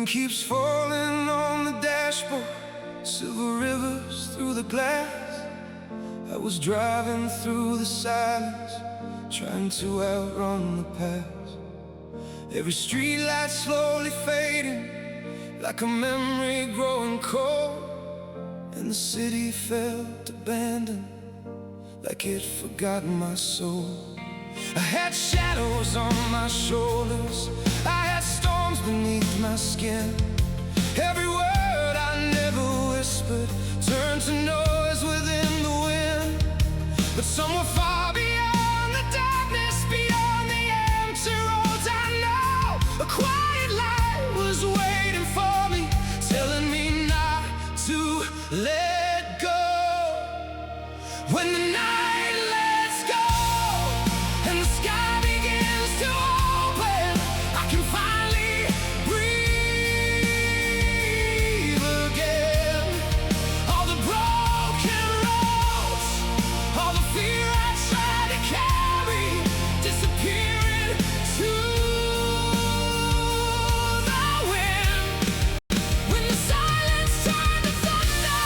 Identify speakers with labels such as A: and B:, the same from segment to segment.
A: Rain keeps falling on the dashboard, silver rivers through the glass. I was driving through the silence, trying to outrun the past. Every streetlight slowly fading, like a memory growing cold. And the city felt abandoned, like it forgot my soul. I had shadows on my shoulders, I had storms beneath my skin. Every word I never whispered turned to noise within the wind. But somewhere far beyond the darkness, beyond the empty roads, I know a quiet light was waiting for me, telling me not to let go. When the night lets go and the sky begins to open, I can finally breathe again. All the broken roads, all the fear I tried to carry, disappearing to the wind. When the silence turned to thunder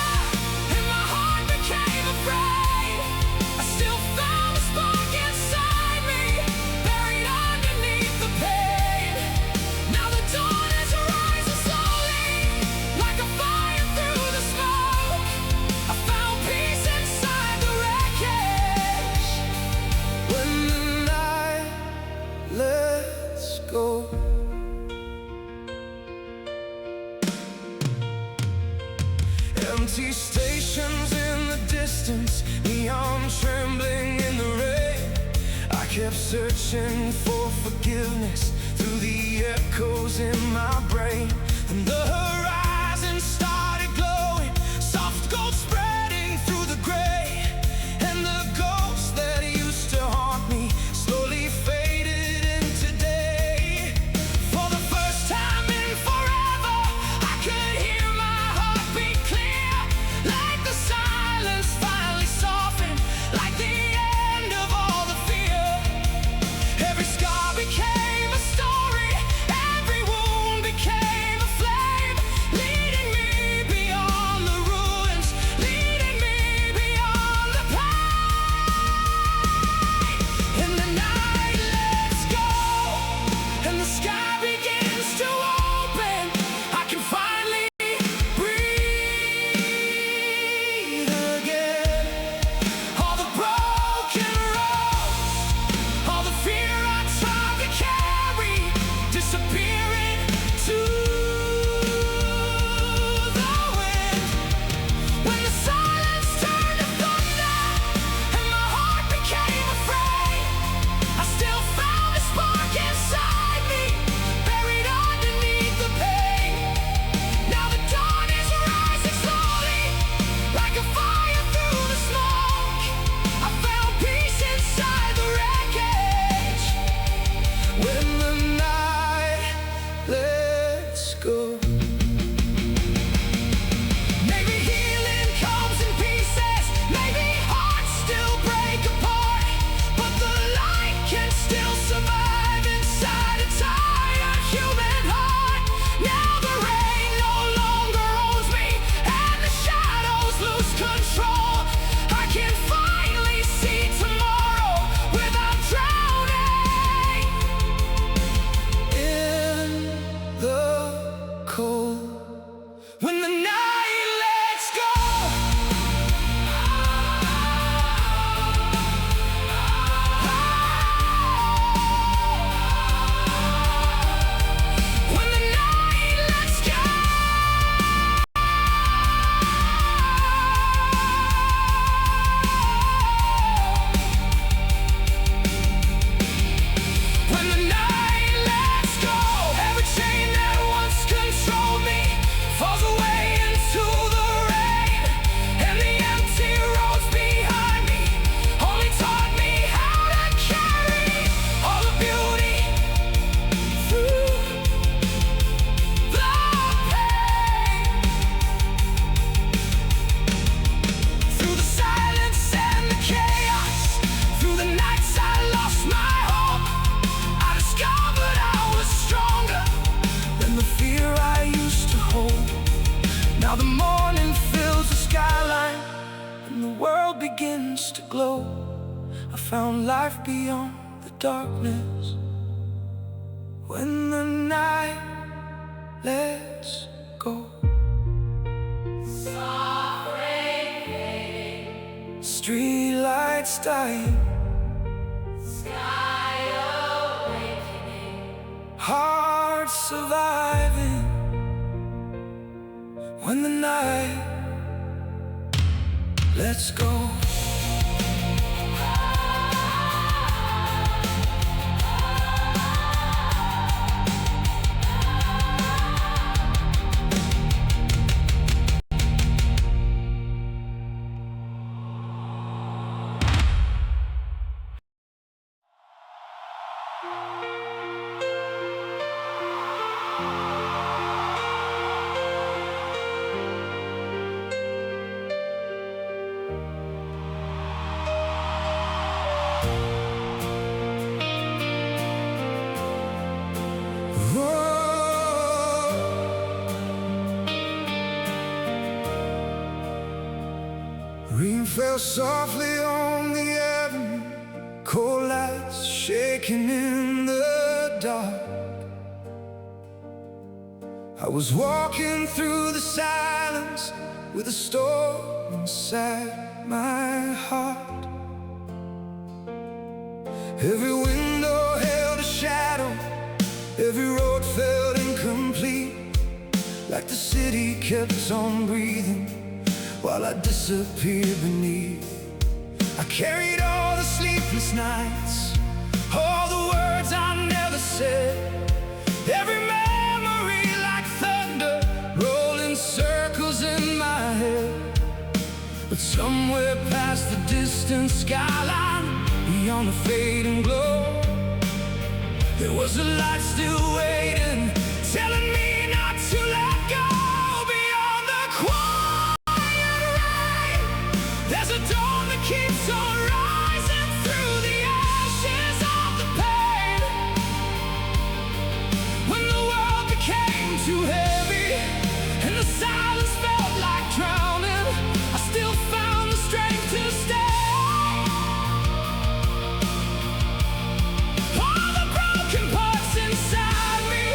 A: and my heart became afraid, I still found a spark inside me, buried underneath the pain. Now the dawn is rising slowly, like a fire through the smoke. I found peace inside the wreckage. When the night lets go. Empty stations in the distance, neon trembling in the rain. I kept searching for forgiveness through the echoes in my brain. And the horizon started glowing, soft gold spreading through the gray. And the ghosts that used to haunt me slowly faded into day. For the first time in forever, I could hear my heartbeat clear, like the silence finally softened, like the end of all the fear. Every scar became a story, every wound became a flame, leading me beyond the ruins, leading me beyond the pain. And the night lets go and the sky begins to open, I can finally breathe again. All the broken roads, all the fear I tried to carry, disappearing to the wind. When the silence turned to thunder and my heart became afraid, I still found a spark inside me, buried underneath the pain. Now the dawn is rising slowly, like a fire through the smoke. I found peace inside the wreckage. When the night lets go. Maybe healing comes in pieces, maybe hearts still break apart, but the light can still survive inside a tired human heart. Now the rain no longer owns me, and the shadows lose control. I can finally see tomorrow without drowning in the cold. When the night lets go. When the night lets go. When the night lets go, every chain that once controlled me, Now the morning fills the skyline and the world begins to glow. I found life beyond the darkness when the night lets go.
B: Soft rain fading,
A: Street lights dying,
B: sky awakening,
A: hearts surviving when the night lets go. Rain fell softly on the avenue, cold lights shaking in the dark. I was walking through the silence with a storm inside my heart. Every window held a shadow, every road felt incomplete, like the city kept on breathing while I disappeared beneath. I carried all the sleepless nights, all the words I never said, every memory like thunder rolling circles in my head. But somewhere past the distant skyline, beyond the fading glow, there was a light still waiting, telling me not to let go. Beyond the quiet rain, there's a dawn that keeps on rising through the ashes of the pain. When the world became too heavy and the silence felt like drowning, I still found the strength to stay. All the broken parts inside me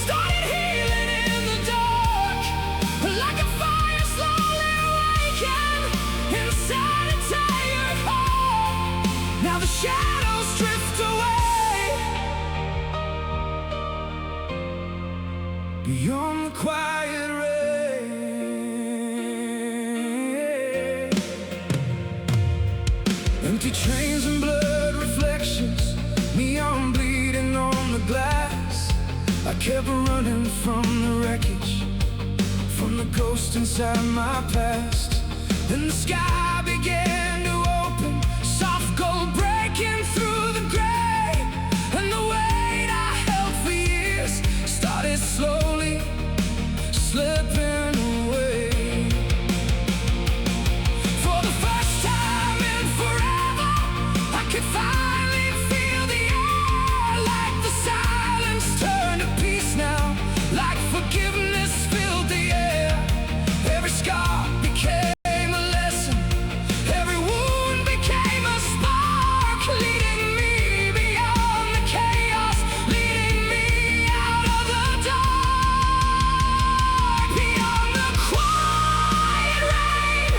A: started healing in the dark, like a fire slowly awakened inside a tired heart. Now the shadows drift away beyond the quiet rain. Empty trains and blurred reflections, neon bleeding on the glass. I kept running from the wreckage, from the ghost inside my past. Then the sky began to open, soft gold breaking through the gray, and the weight I held for years started slowly slipping away. For the first time in forever, I could finally feel the air, like the silence turned to peace now, like forgiveness filled the air. Every scar became a lesson, every wound became a spark, leading me beyond the chaos, leading me out of the dark. Beyond the quiet rain,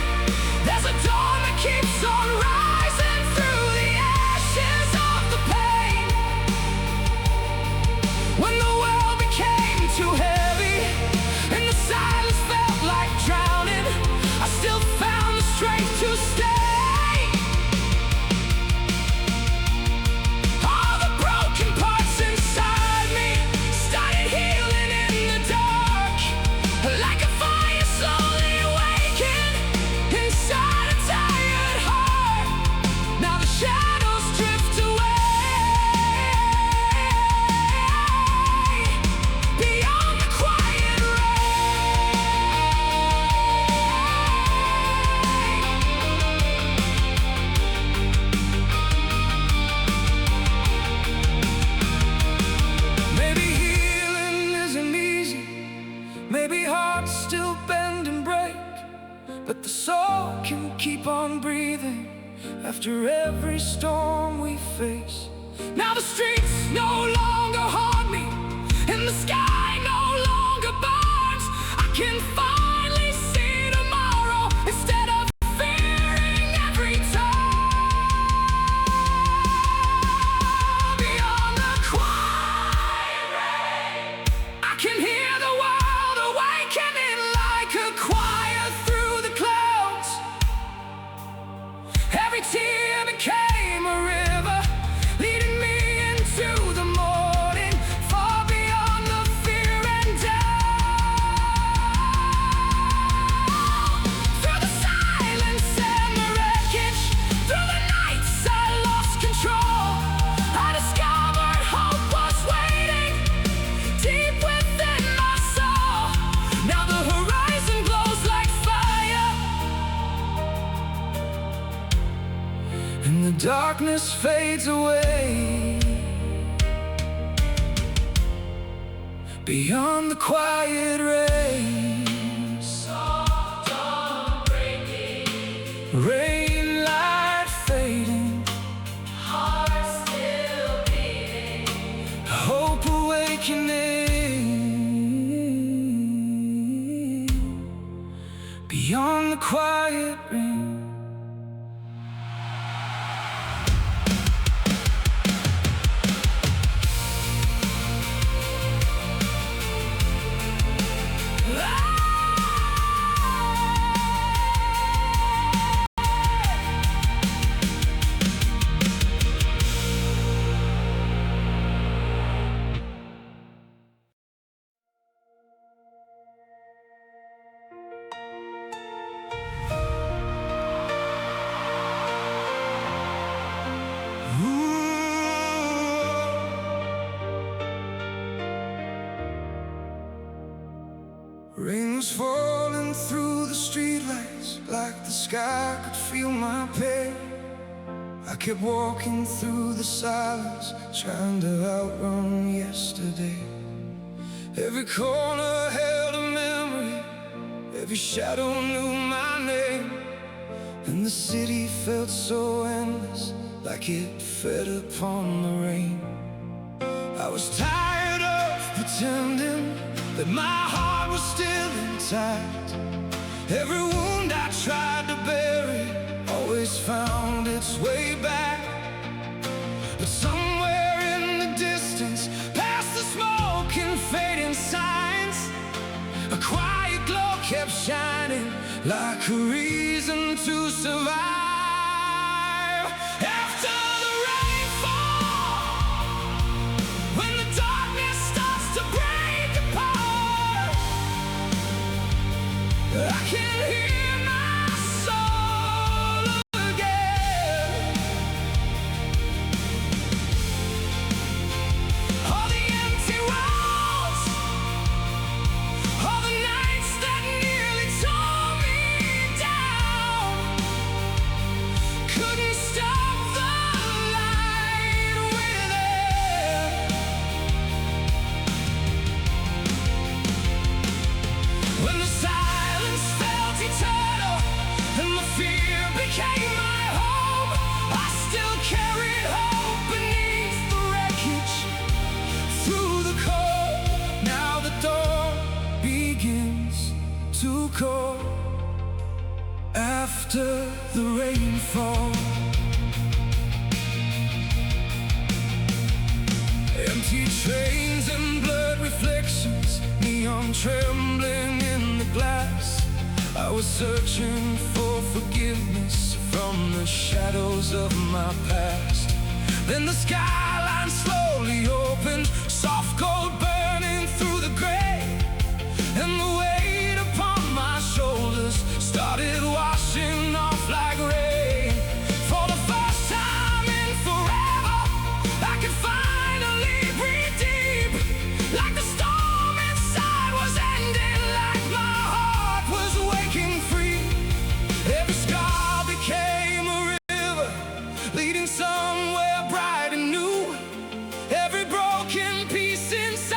A: there's a dawn that keeps on rising through the ashes of the pain. When the world became too heavy and the silence felt like drowning, I still found the strength to stay. All the broken parts inside me started healing in the dark, like a fire slowly awakened inside a tired heart. Now the shadows drift away beyond the quiet rain. Maybe healing isn't easy, maybe hearts still bend and break. but the soul can keep on breathing after every storm we face. Now the streets no longer haunt me, and the sky no longer burns. I can finally see tomorrow instead of fearing every turn. Beyond the quiet rain, I can hear the world awakening like a choir through the clouds. Every tear became a river, leading me into the morning, far beyond the fear and doubt. Through the silence and the wreckage, through the nights I lost control, I discovered hope was waiting deep within my soul. Now the horizon glows like fire, and the darkness fades away. Beyond the quiet rain,
B: Soft dawn breaking,
A: rain light fading,
B: heart still beating.
A: hope awakening. Beyond the quiet rain. Rain was falling through the streetlights, like the sky could feel my pain. I kept walking through the silence, trying to outrun yesterday. Every corner held a memory, every shadow knew my name. And the city felt so endless, like it fed upon the rain. I was tired of pretending that my heart was still intact. Every wound I tried to bury always found its way back. But somewhere in the distance, past the smoke and fading signs, a quiet glow kept shining like a reason to survive. After the rainfall, when the darkness starts to break apart, I can hear my soul again. All the empty roads, all the nights that nearly tore me down, couldn't stop the light within. When the silence felt eternal and the fear became my home, I still carried hope beneath the wreckage. Through the cold, now the dawn begins to call. After the rainfall, empty trains and blurred reflections, neon trembling in the glass. I was searching for forgiveness from the shadows of my past. Then the skyline slowly opened, soft gold burning through the gray, and the weight upon my shoulders started washing off like rain. For the first time in forever, I could finally breathe deep, like the storm inside was ending, like my heart was waking free. Every scar became a river, leading somewhere bright and new. Every broken piece inside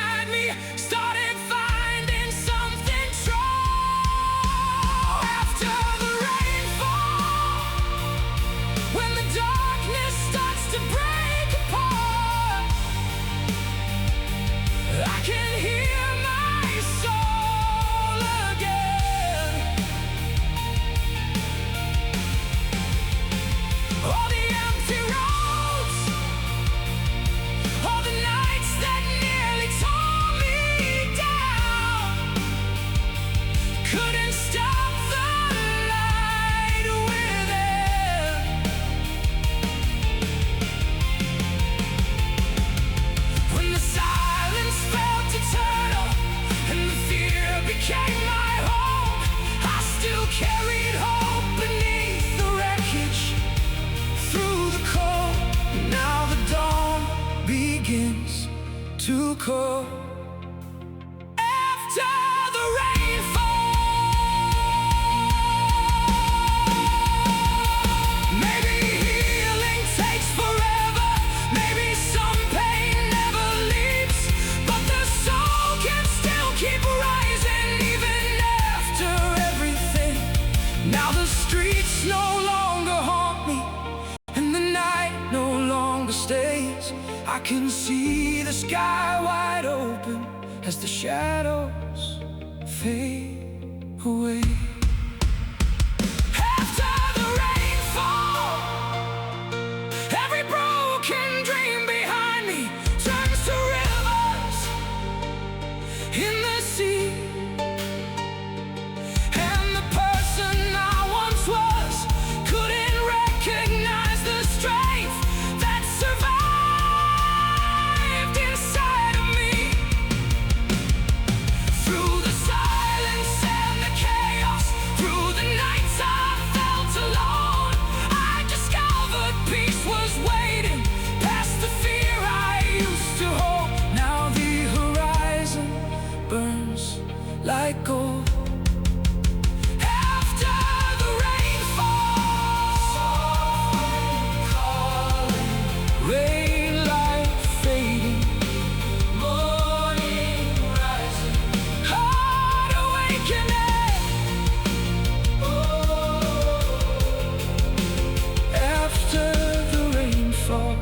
A: carried hope beneath the wreckage, through the cold. Now the dawn begins to call. After the rainfall, maybe healing takes forever, maybe some pain never leaves, but the soul can still keep rising even after everything. Now the streets no longer haunt me, and the night no longer stays. I can see the sky wide open as the shadows fade away. After the rainfall, every broken dream behind me turns to rivers in the sea. And the person I once was couldn't recognize the strength that survived inside of me. Through the silence and the chaos, through the nights I felt alone, I discovered peace was waiting past the fear I used to hold. Now the horizon burns like gold. After the rainfall, calling, rain light fading, morning rising, heart awakening. After the rainfall.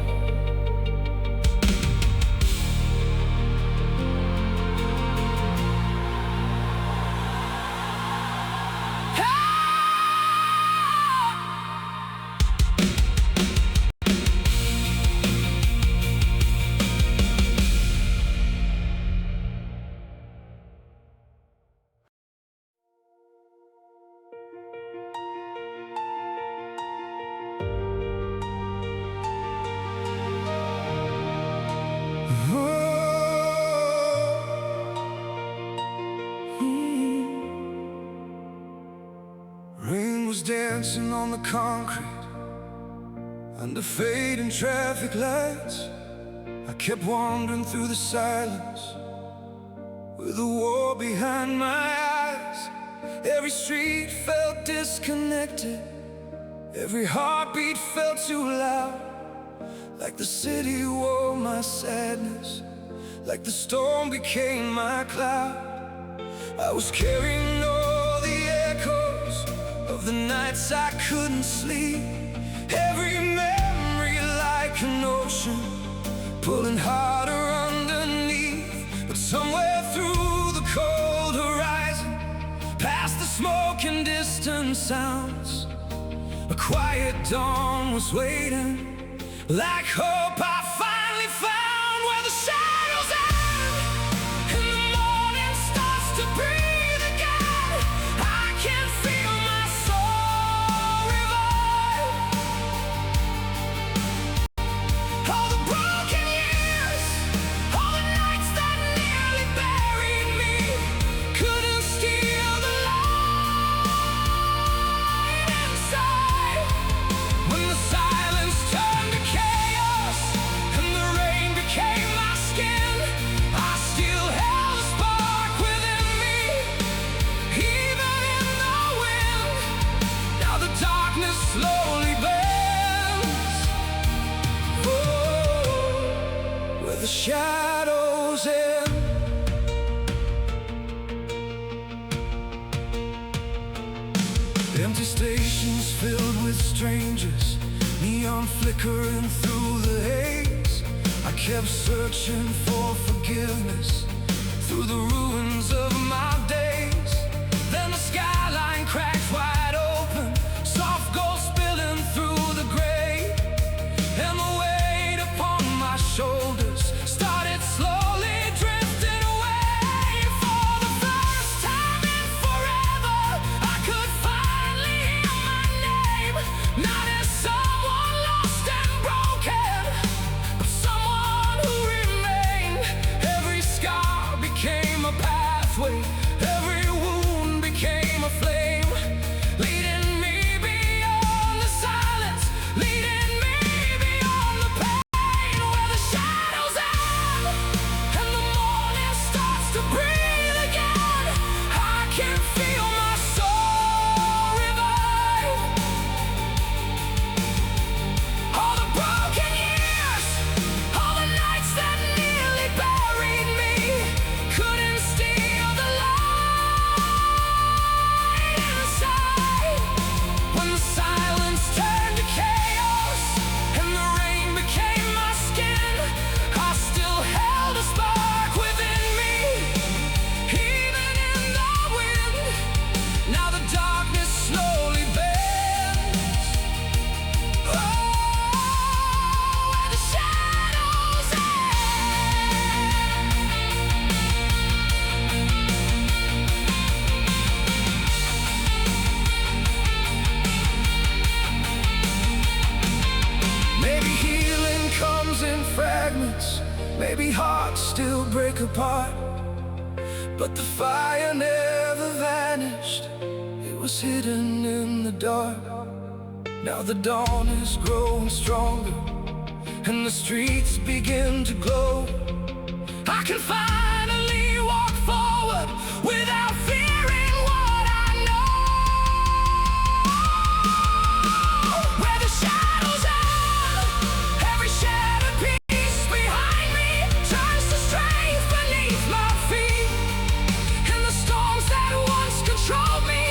A: Rain was dancing on the concrete under fading traffic lights. I kept wandering through the silence with a war behind my eyes. Every street felt disconnected, every heartbeat felt too loud. Like the city wore my sadness, like the storm became my cloud. I was carrying all the echoes of the nights I couldn't sleep. Every memory like an ocean, pulling harder underneath. But somewhere through the cold horizon, past the smoke and distant sounds, a quiet dawn was waiting. Like hope I finally found where the shadows end and the morning starts to breathe again. I can feel my soul revive. All the broken years, all the nights that nearly buried me, couldn't steal the light inside. When the silence turned to chaos and the rain became my skin, I still held a spark within me, even in the wind. Now the darkness slowly bends, where the shadows end. Empty stations filled with strangers, neon flickering through the haze. I kept searching for forgiveness through the ruins of my days. Then the skyline cracked wide open, soft gold spilling through the gray, and the weight upon my shoulders started slowly drifting away. For the first time in forever, I could finally hear my name, not as someone lost and broken, but someone who remained. Every scar became a pathway Maybe hearts still break apart, but the fire never vanished. It was hidden in the dark. Now the dawn is growing stronger, and the streets begin to glow. I can finally walk forward without fearing what I know. Where the shadows are, every shattered piece behind me turns to strength beneath my feet. And the storms that once controlled me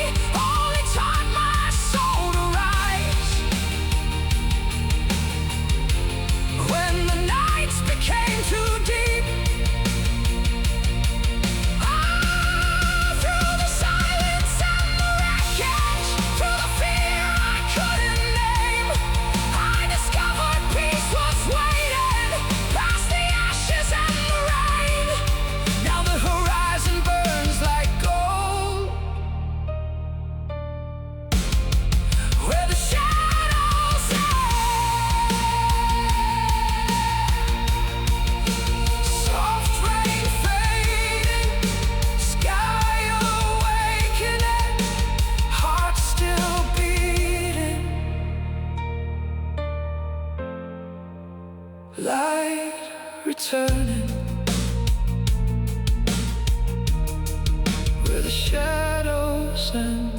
A: only taught my soul to rise. When the nights became too deep, through the silence and the wreckage, through the fear I couldn't name, I discovered peace was waiting past the ashes and the rain. Now the horizon burns like gold, where the shadows lay. Soft rain fading, sky awakening, heart still beating, light returning, where the shadows end.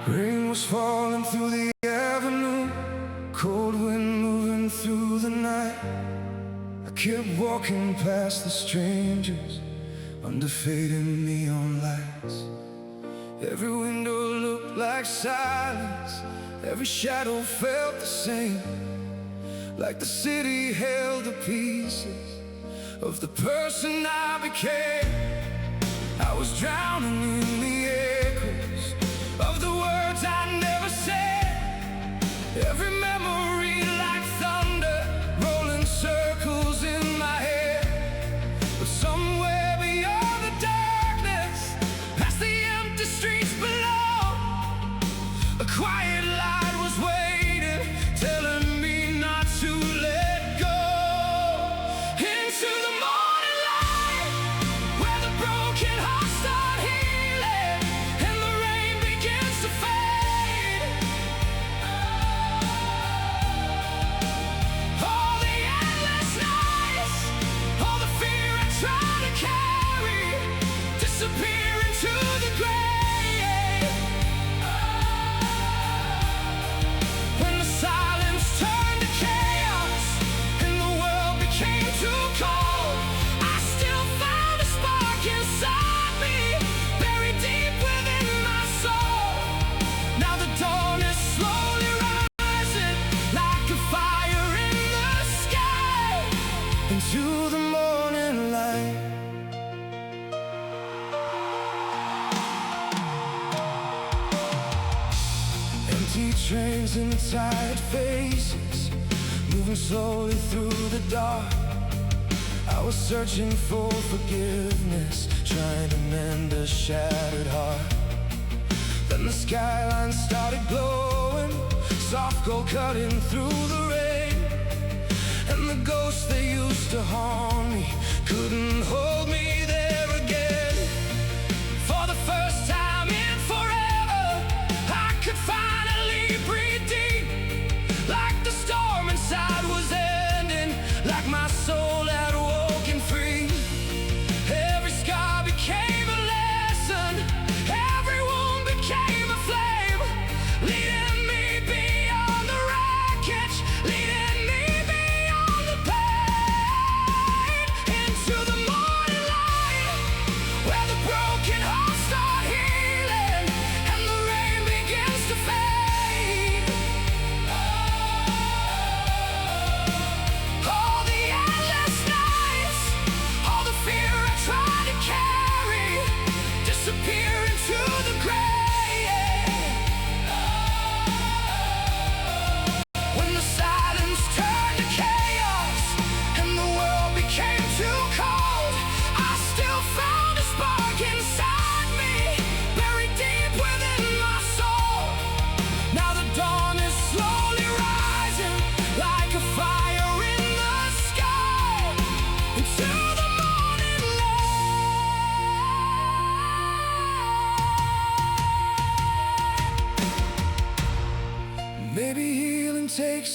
A: Rain was falling through the avenue, cold wind moving through the night. I kept walking past the strangers under fading neon lights. Every window looked like silence, every shadow felt the same, like the city held the pieces of the person I became. I was drowning in the echoes of the words I never said. Every memory like thunder, rolling circles in my head. But somewhere beyond the darkness, past the empty streets below, a quiet light was waiting, telling me not to let go. Into the morning light, where the broken hearts start healing, and the rain begins to fade. All the endless nights, all the fear I tried to carry, disappear into the grave. When the silence turned to chaos and the world became too cold, I still found a spark inside me, buried deep within my soul. Now the dawn is slowly rising like a fire in the sky, into the morning light. Empty trains and tired faces, moving slowly through the dark. I was searching for forgiveness, trying to mend a shattered heart. Then the skyline started glowing, soft gold cutting through the rain. And the ghosts that used to haunt me couldn't hold me there again. For the first time in forever, I could finally breathe deep, like the storm inside was ending, like my soul had woken free. Every scar became a lesson, every wound became a flame, leading me beyond the wreckage, leading me beyond the pain, into the morning.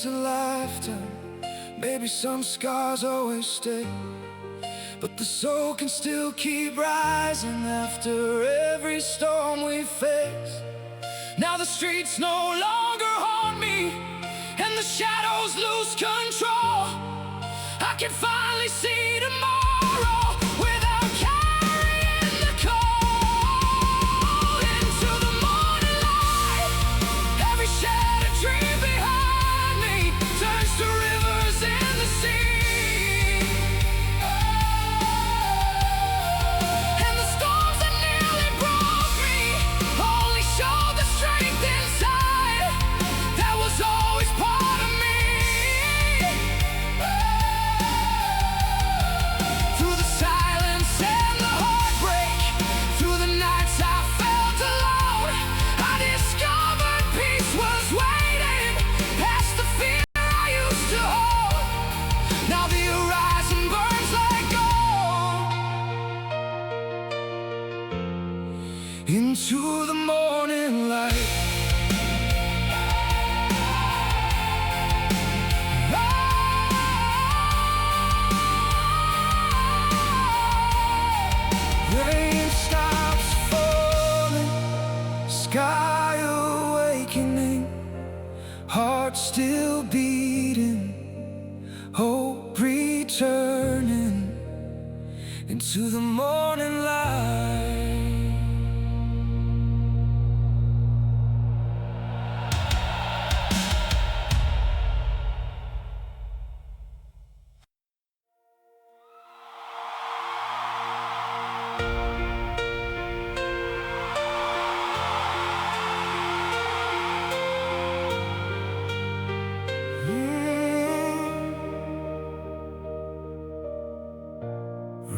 A: takes a lifetime. Maybe some scars always stay, but the soul can still keep rising after every storm we face. Now the streets no longer haunt me, and the shadows lose control. I can finally see tomorrow without carrying the cold. Into the morning light, every shattered dream behind me turns to rivers in the sea. And the storms that nearly broke me only showed the strength inside that was always part of me. Through the silence and the heartbreak, through the nights I felt alone, I discovered peace was waiting past the fear I used to hold. Now the horizon burns like gold. Into the morning light, rain stops falling, sky awakening, heart still beating, hope returning into the morning light.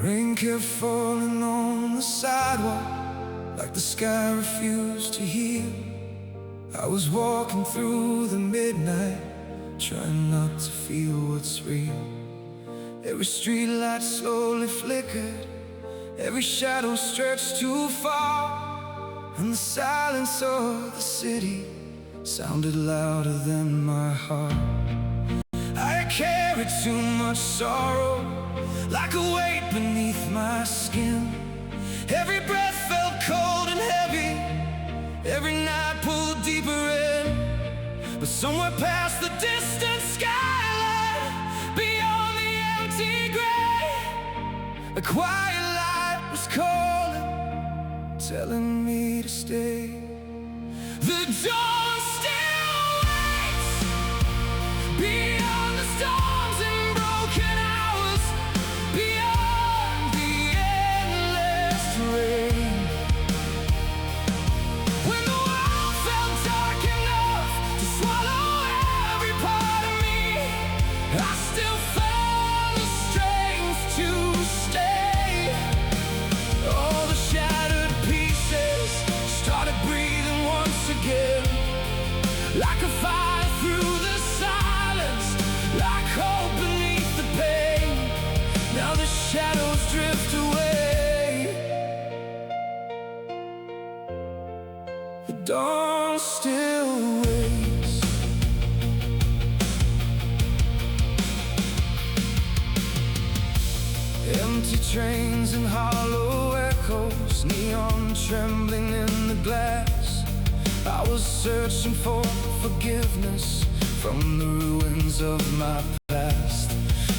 A: Rain kept falling on the sidewalk like the sky refused to heal. I was walking through the midnight, trying not to feel what's real. Every street light slowly flickered, every shadow stretched too far, and the silence of the city sounded louder than my heart. I carried too much sorrow, like a weight beneath my skin. Every breath felt cold and heavy, every night pulled deeper in. But somewhere past the distant skyline, beyond the empty gray, a quiet light was calling, telling me to stay. The dawn still waits beyond the storms and broken hours, beyond the endless rain. When the world felt dark enough to swallow every part of me, I still found the strength to stay. All the shattered pieces started breathing once again, like a fire through the silence, like hope beneath the pain. Now the shadows drift away, the dawn still waits. Empty trains and hollow echoes, neon trembling in the glass. I was searching for forgiveness from the ruins of my past.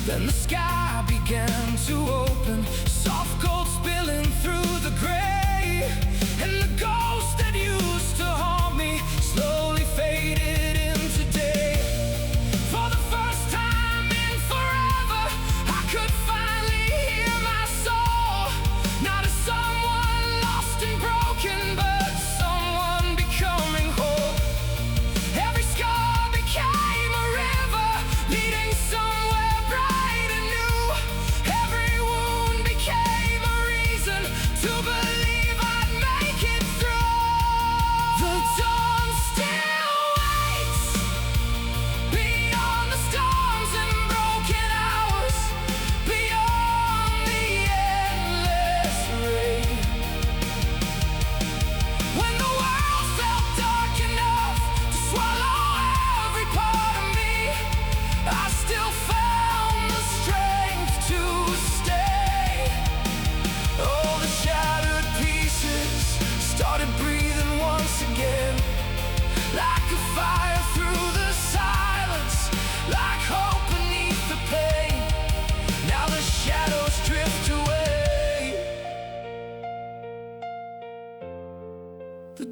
A: Then the sky began to open, soft gold spilling through the gray, and the ghost that used to haunt me slowly faded into day. For the first time in forever, I could finally hear my soul, not as someone lost and broken, but someone becoming whole. Every scar became a river leading somewhere bright and new. Every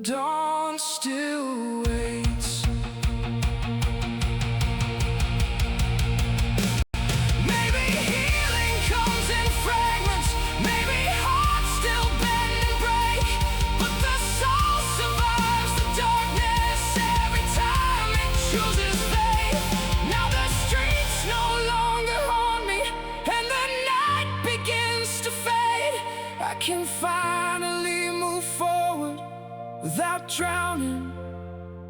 A: dawn still waits. Maybe healing comes in fragments, maybe hearts still bend and break, but the soul survives the darkness every time it chooses faith. Now the streets no longer haunt me, and the night begins to fade. I can finally move forward without drowning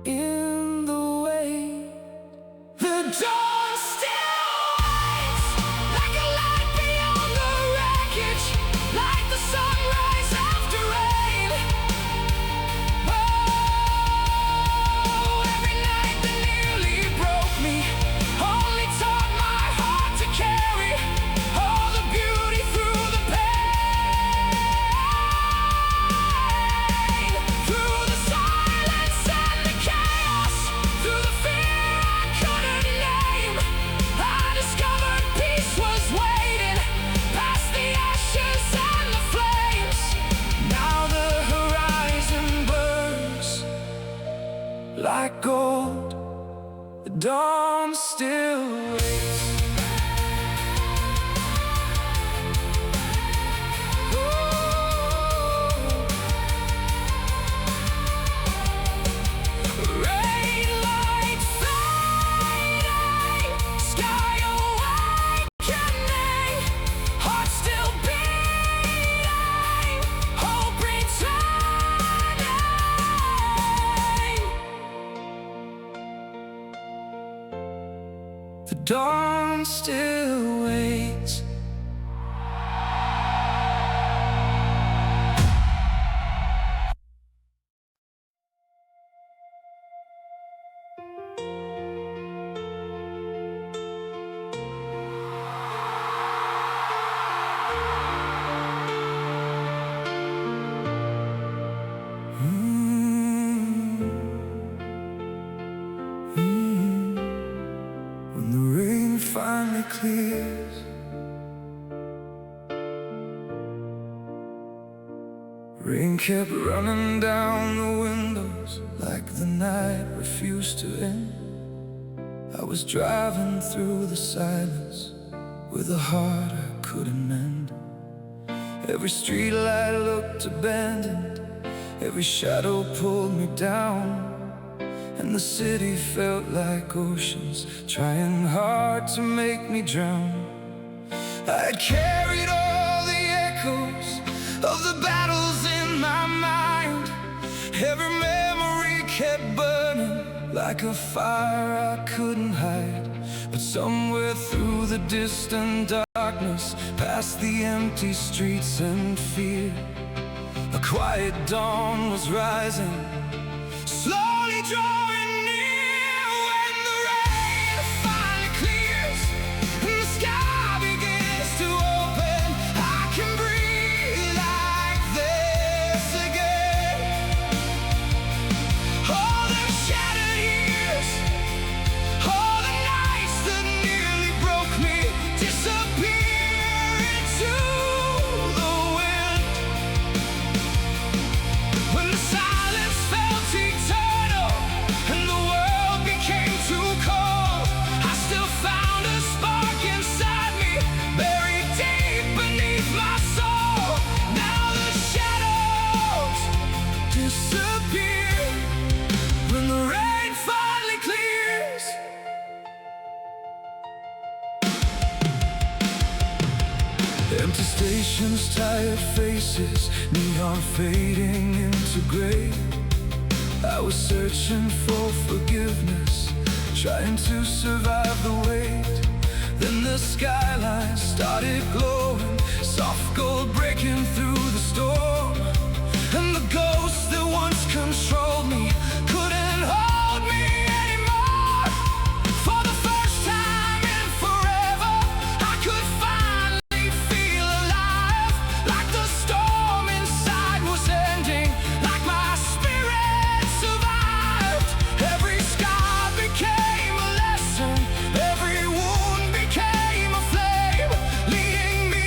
A: in the wave. The dawn still waits, like a light beyond the wreckage, like the sunrise after rain. Oh, every night that nearly broke me only taught my heart to carry all the beauty through the pain. Through the silence and the chaos, through the fear I couldn't name, I discovered peace was waiting past the ashes and the flames. Now the horizon burns like gold, the dawn still waits. Rain light fading, sky awakening, heart still beating, hope returning. The dawn still waits. When the rain finally clears, rain kept running down the windows like the night refused to end. I was driving through the silence with a heart I couldn't mend. Every streetlight looked abandoned, every shadow pulled me down, and the city felt like oceans trying hard to make me drown. I had carried all the echoes of the battles in my mind. Every memory kept burning like a fire I couldn't hide. But somewhere through the distant darkness, past the empty streets and fear, a quiet dawn was rising, slowly drawing near. When the rain finally clears and the sky begins to open, I can breathe like this again. All the shattered years, all the nights that nearly broke me, disappear into the wind. When the silence felt eternal and the world became too cold, I still found a spark inside me, buried deep beneath my soul. Now the shadows disappear when the rain finally clears. Empty stations, tired faces, neon fading into gray. I was searching for forgiveness, trying to survive the wait. Then the skyline started glowing, soft gold breaking through the storm. And the ghosts that once controlled me couldn't hold me anymore. For the first time in forever, I could finally feel alive, like the storm inside was ending, like my spirit survived. Every scar became a lesson, every wound became a flame, leading me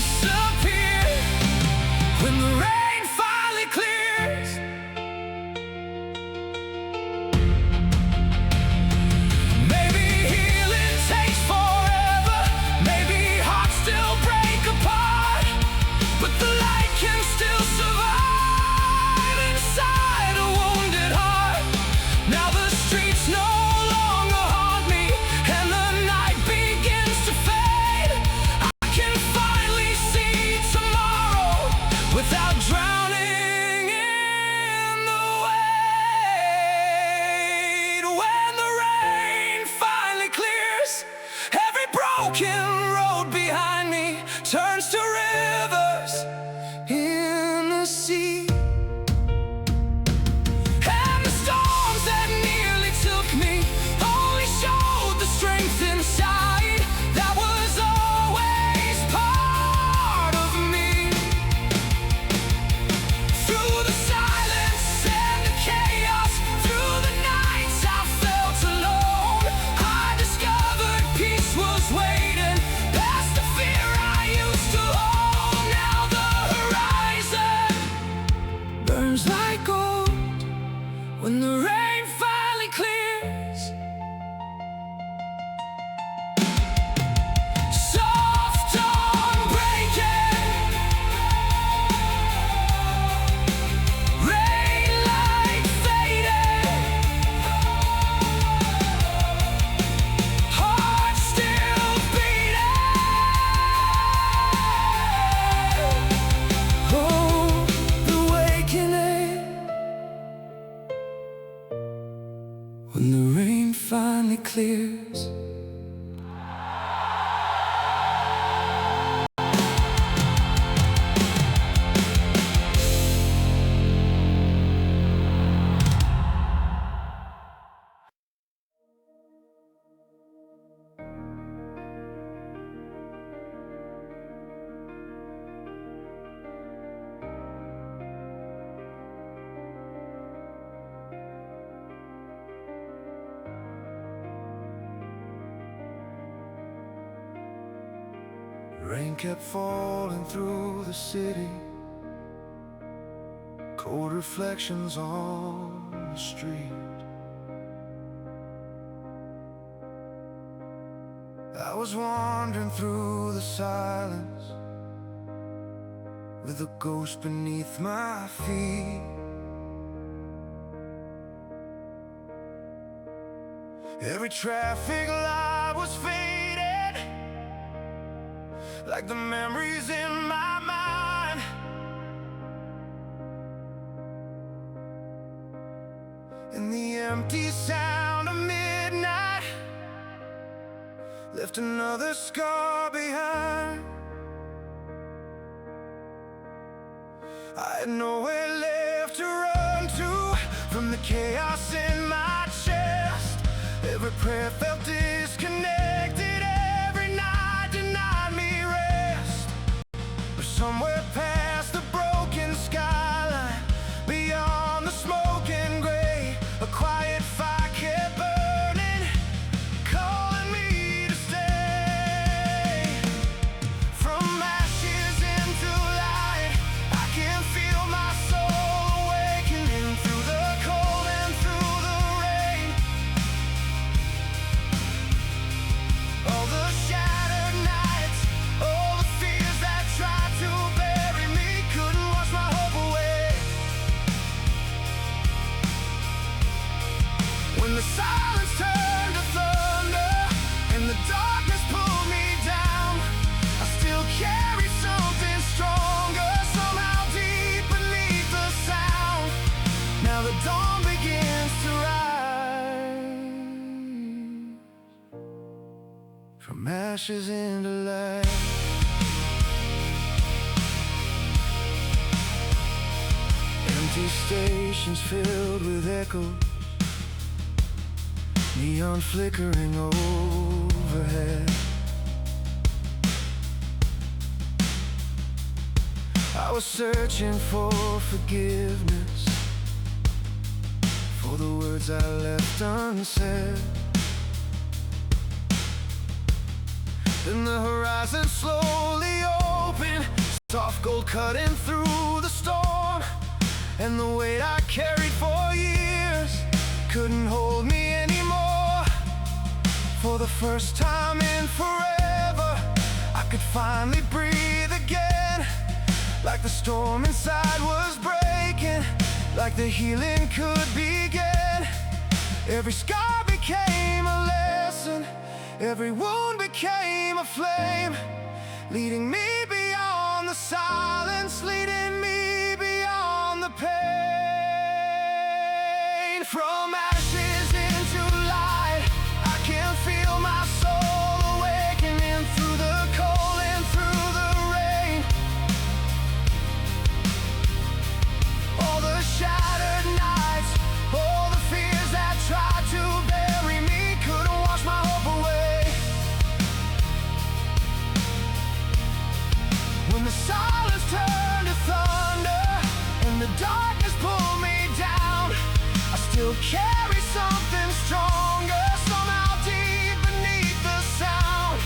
A: disappear when the rain finally clears. Maybe healing takes forever, maybe hearts still break apart, but the light can still survive inside a wounded heart. Now the streets no longer haunt me, and the night begins to fade. I can finally see tomorrow without drowning in the weight. When the rain finally clears, every broken road behind me turns to rivers in the sea. And the storms that nearly took me only showed the strength inside that was always part of me. Through the silence and the chaos, through the nights I felt alone, I discovered peace was waiting past the fear I used to hold. Now the horizon burns like gold when the rain finally clears. Soft dawn breaking, rain light fading, heart still beating. Oh, the awakening when the rain finally clears. Rain kept falling through the city, cold reflections on the street. I was wandering through the silence with a ghost beneath my feet. Every traffic light was faded, like the memories in my mind. And the empty sound of midnight left another scar behind. I had nowhere left to run to from the chaos in my chest. Every prayer felt disconnected, every night denied me rest. But somewhere past the broken skyline, beyond the smoke and gray, a quiet fire kept burning, calling me to stay. From ashes into light, I can feel my soul awakening through the cold and through the rain. All the shattered nights, all the fears that tried to bury me couldn't wash my hope away. When the silence turned to thunder and the darkness pulled me down, I still carry something stronger, somehow deep beneath the sound. Now the dawn begins to rise, from ashes into light. Empty stations filled with echoes, neon flickering overhead. I was searching for forgiveness, for the words I left unsaid. Then the horizon slowly opened, cutting through the storm, and the weight I carried for years couldn't hold me anymore. For the first time in forever, I could finally breathe again. Like the storm inside was breaking, like the healing could begin. Every scar became a lesson, every wound became a flame, leading me beyond the silence, leading me beyond the pain. From ashes into light, I can feel my soul awakening through the cold and through the rain. All the shattered nights, all the fears that tried to bury me couldn't wash my hope away. When the silence turned to thunder and the darkness pulled me down, I still carry something stronger, somehow deep beneath the sound.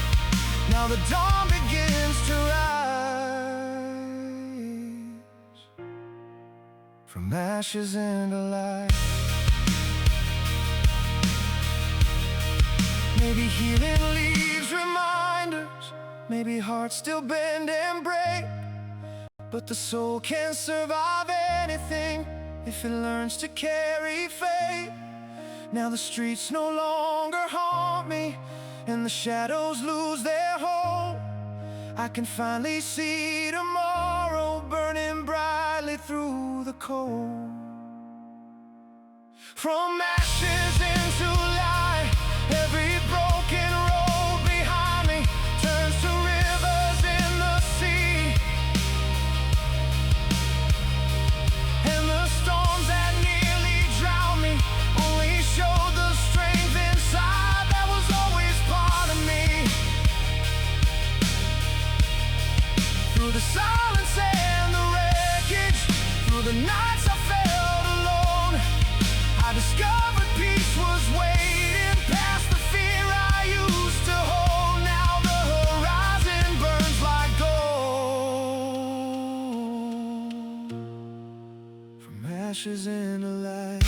A: Now the dawn begins to rise, from ashes into light. Maybe healing leaves reminders, maybe hearts still bend and break, but the soul can survive anything if it learns to carry faith. Now the streets no longer haunt me, and the shadows lose their hold. I can finally see tomorrow burning brightly through the cold. From ashes into light, every broken road behind me turns to rivers in the sea. And the storms that nearly drowned me only showed the strength inside that was always part of me. Through the silence and the wreckage, through the nights I felt alone, I discovered peace was waiting past the fear I used to hold. Now the horizon burns like gold, from ashes into light.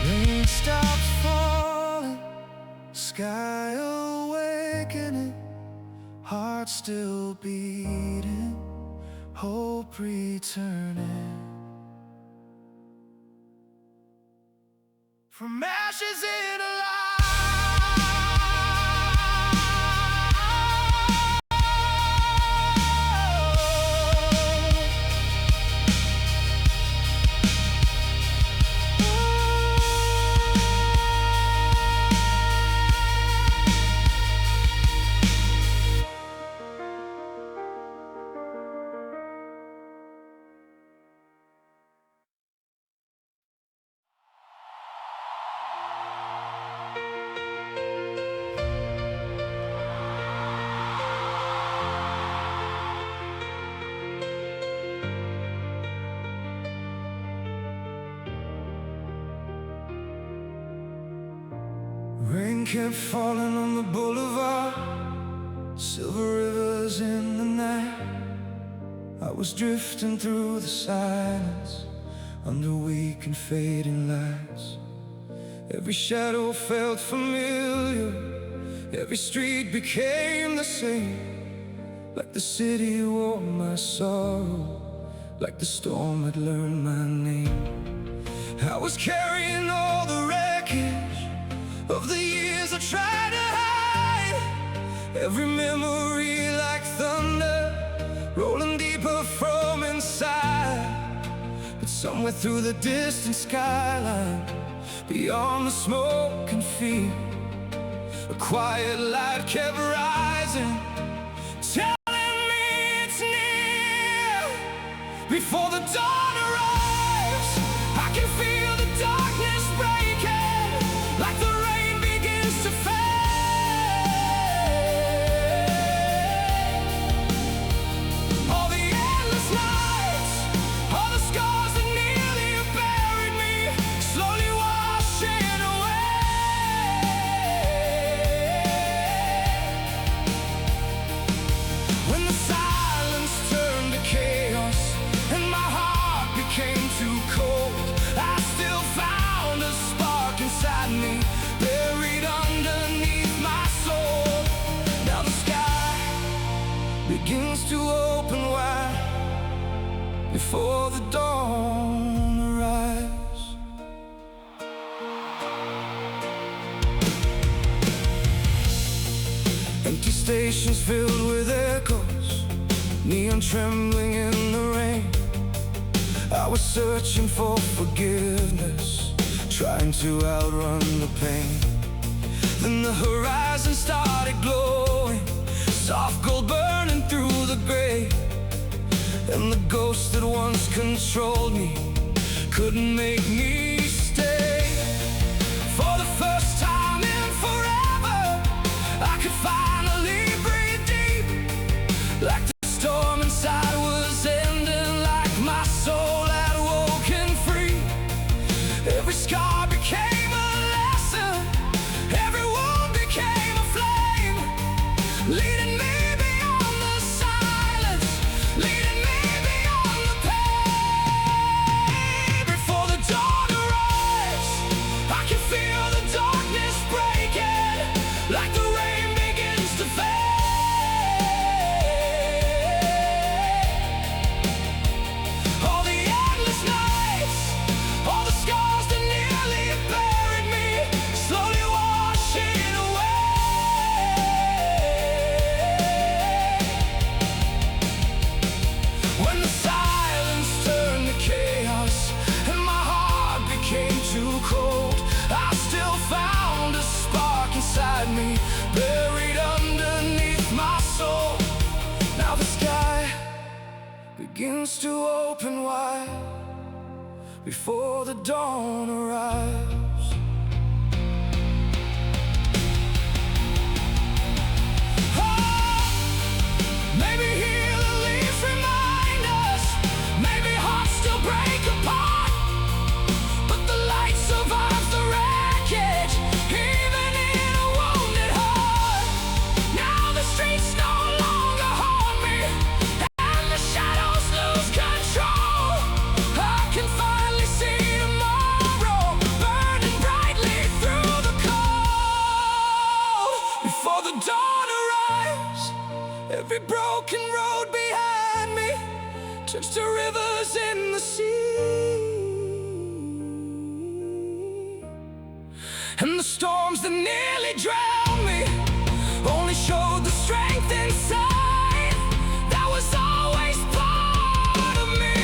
A: Rain stops falling, sky awakening, heart still beating, hope returning. From ashes into light. Rain kept falling on the boulevard, silver rivers in the night. I was drifting through the silence, under weak and fading lights. Every shadow felt familiar, every street became the same. Like the city wore my sorrow, like the storm had learned my name. I was carrying all the wreckage of the years I tried to hide. Every memory like thunder, rolling deeper from inside. But somewhere through the distant skyline, beyond the smoke and fear, a quiet light kept rising, telling me it's near. Before the dawn arrives, I can feel the darkness breaking, like the rain begins to fade. All the endless nights, all the scars that nearly buried me, slowly washing away. before the dawn arrives. Empty stations filled with echoes, neon trembling in the rain. I was searching for forgiveness, trying to outrun the pain. Then the horizon started glowing, soft gold burning through the gray. And the ghost that once controlled me couldn't make me stay. For the first time in forever, I could finally breathe deep. Like the storm inside was ending, like my soul had woken free. Every scar became a lesson, every wound became a flame, leading me beyond the silence, leading me beyond the pain. Before the dawn arrives, I can feel the darkness breaking, like the rain begins to fade. All the endless nights, all the scars that nearly buried me, slowly washing away. When the silence turned to chaos and my heart became too cold, I still found a spark inside me, buried underneath my soul. Now the sky begins to open wide before the dawn arrives. Oh, maybe here the leaves remind us, maybe hearts still break apart, but the light survives the wreckage, even in a wounded heart. Now the streets no longer haunt me, and the shadows lose control. I can finally see tomorrow, burning brightly through the cold. Before the dawn arrives, every broken road behind me turns to rivers in the sea. And the storms that nearly drowned me only showed the strength inside that was always part of me.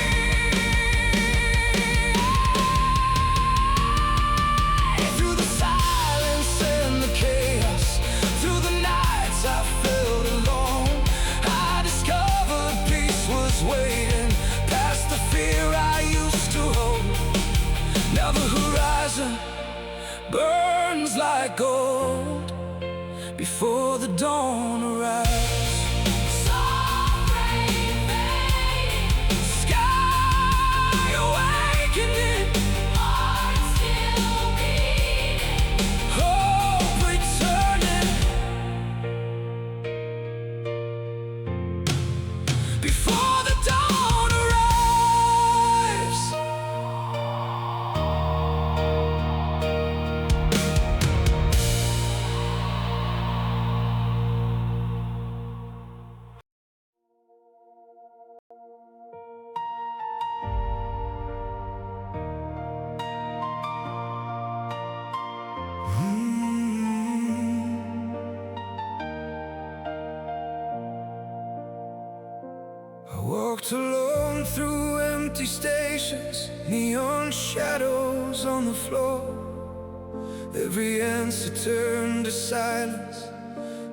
A: Through the silence and the chaos, through the nights I felt alone, I discovered peace was waiting past the fear I used to hold. Now the horizon burns like gold before the dawn arrives.
B: Soft rain fading,
A: Sky awakening,
B: heart still beating.
A: hope returning. Before the dawn arrives. I walked alone through empty stations, neon shadows on the floor. Every answer turned to silence,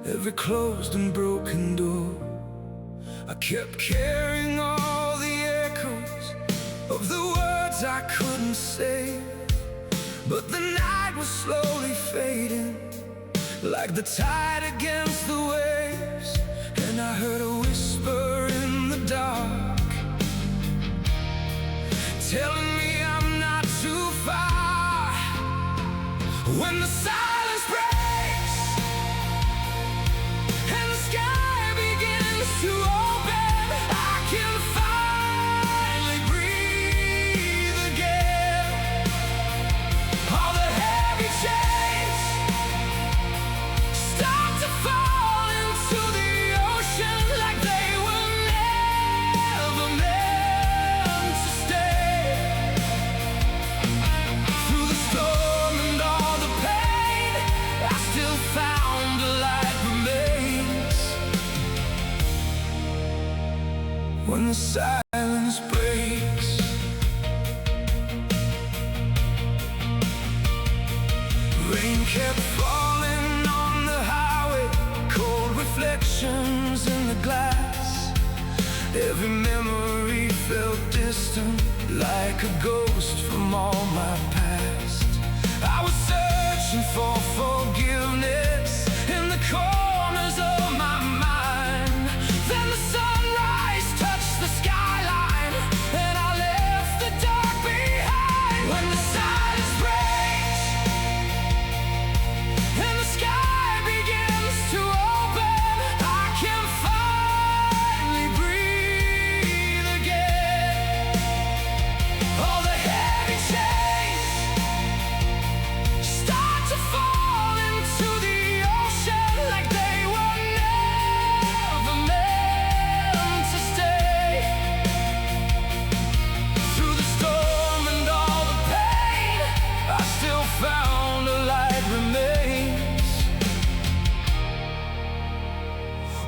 A: every closed and broken door. I kept carrying all the echoes of the words I couldn't say, but the night was slowly fading, like the tide against the waves. And I heard a whisper in the dark, telling me I'm not too far. When the silence breaks and the sky begins to open, I can finally breathe again. All the heavy chains start to fall into the ocean like when the silence breaks. Rain kept falling on the highway, cold reflections in the glass. Every memory felt distant, like a ghost from all my past. I was searching for forgiveness in the corners of my mind. Then the sunrise touched the skyline, and I left the dark behind. When the silence breaks and the sky begins to open, I can finally breathe again. All the heavy chains start to fall into the ocean like they were never meant to stay. Through the storm and all the pain, I still found a light remains.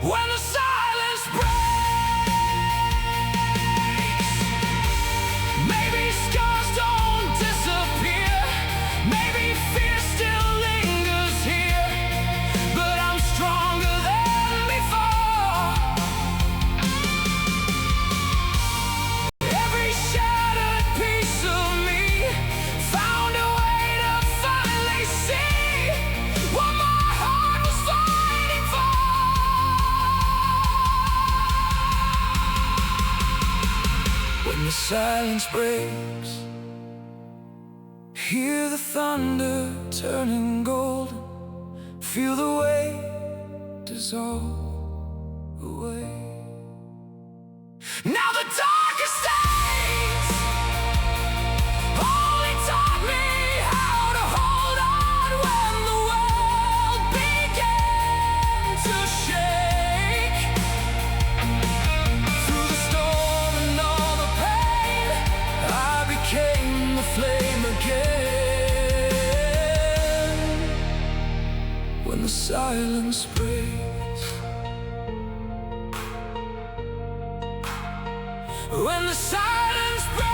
A: When the silence breaks, maybe scars don't disappear, maybe fear still lingers here, but I'm stronger than before. Every shattered piece of me found a way to finally see what my heart was fighting for. When the silence breaks, hear the thunder turning golden, feel the weight dissolve away. Now the darkest days only taught me how to hold on when the world began to shake. Through the storm and all the pain, I became the flame again. When the silence breaks, when the silence breaks,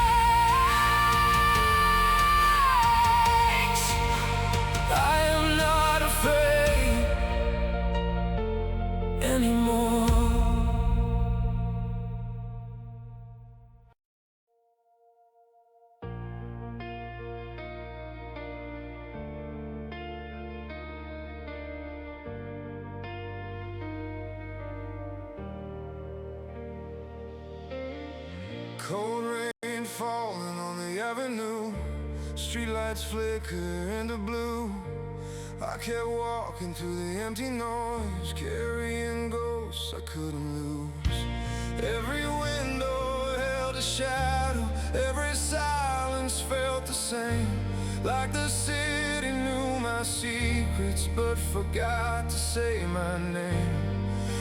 A: I am not afraid anymore. Cold rain falling on the avenue, streetlights flicker into blue. I kept walking through the empty noise, carrying ghosts I couldn't lose. Every window held a shadow, every silence felt the same, like the city knew my secrets but forgot to say my name.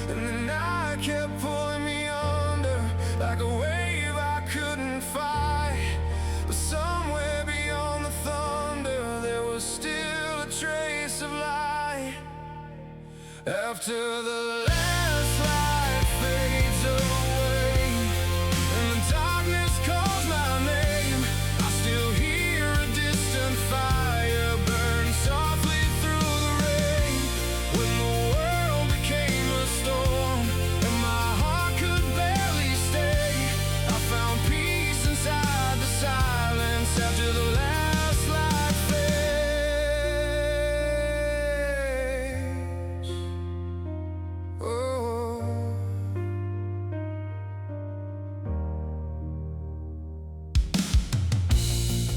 A: And the night kept pulling me under, like a wave I couldn't fight. But somewhere beyond the thunder, there was still a trace of light. After the last light fades away and the darkness calls my name, I still hear a distant fire burn softly through the rain. When the world became a storm and my heart could barely stay, I found peace inside the silence after the last light fades. Oh.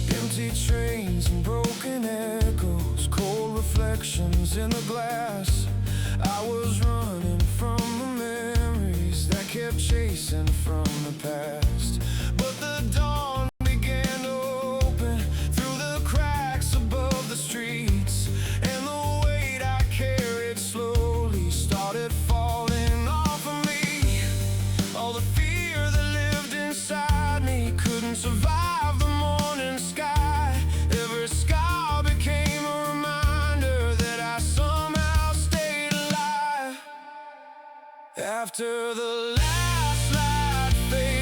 A: Empty trains and broken echoes, cold reflections in the glass. I was running from the memories that kept chasing from the past. But the dawn began to open through the cracks above the streets, and the weight I carried slowly started falling off of me. All the fear that lived inside me couldn't survive the morning sky. Every scar became a reminder that I somehow stayed alive. After the last light fades